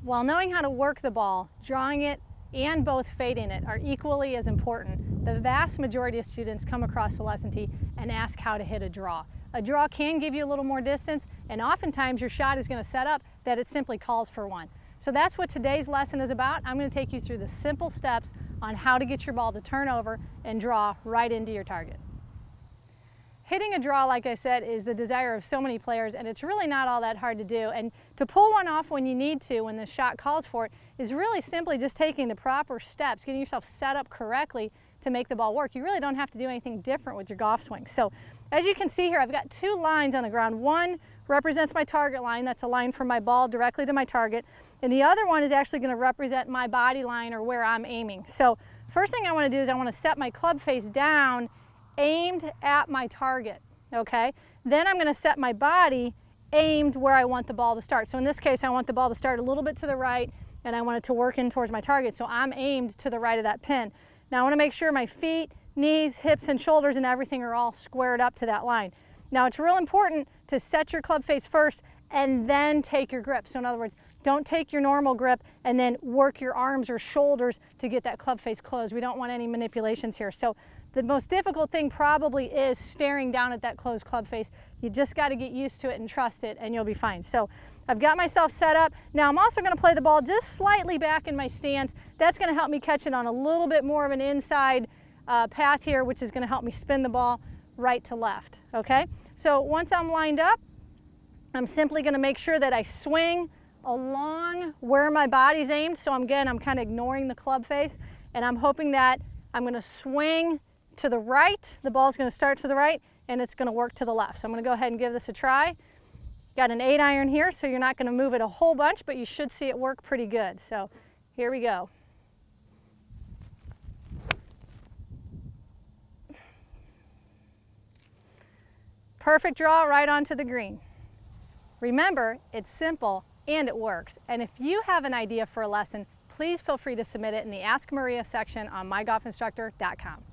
While knowing how to work the ball, drawing it and both fading it are equally as important. The vast majority of students come across the lesson tee and ask how to hit a draw. A draw can give you a little more distance, and oftentimes your shot is going to set up that it simply calls for one. So that's what today's lesson is about. I'm going to take you through the simple steps on how to get your ball to turn over and draw right into your target. Hitting a draw, like I said, is the desire of so many players, and it's really not all that hard to do. And to pull one off when you need to, when the shot calls for it, is really simply just taking the proper steps, getting yourself set up correctly to make the ball work. You really don't have to do anything different with your golf swing. So as you can see here, I've got two lines on the ground. One represents my target line. That's a line from my ball directly to my target. And the other one is actually going to represent my body line, or where I'm aiming. So first thing I want to do is I want to set my club face down, aimed at my target, okay? Then I'm going to set my body aimed where I want the ball to start. So in this case, I want the ball to start a little bit to the right, and I want it to work in towards my target. So I'm aimed to the right of that pin. Now I want to make sure my feet, knees, hips, and shoulders and everything are all squared up to that line. Now it's real important to set your club face first and then take your grip. So in other words, don't take your normal grip and then work your arms or shoulders to get that club face closed. We don't want any manipulations here. So the most difficult thing probably is staring down at that closed club face. You just got to get used to it and trust it, and you'll be fine. So I've got myself set up. Now I'm also going to play the ball just slightly back in my stance. That's going to help me catch it on a little bit more of an inside path here, which is going to help me spin the ball right to left, okay? So once I'm lined up, I'm simply going to make sure that I swing along where my body's aimed. So I'm kind of ignoring the club face, and I'm hoping that I'm going to swing to the right. The ball's going to start to the right, and it's going to work to the left. So I'm going to go ahead and give this a try. Got an 8-iron here, so you're not going to move it a whole bunch, but you should see it work pretty good. So here we go. Perfect draw right onto the green. Remember, it's simple and it works. And if you have an idea for a lesson, please feel free to submit it in the Ask Maria section on mygolfinstructor.com.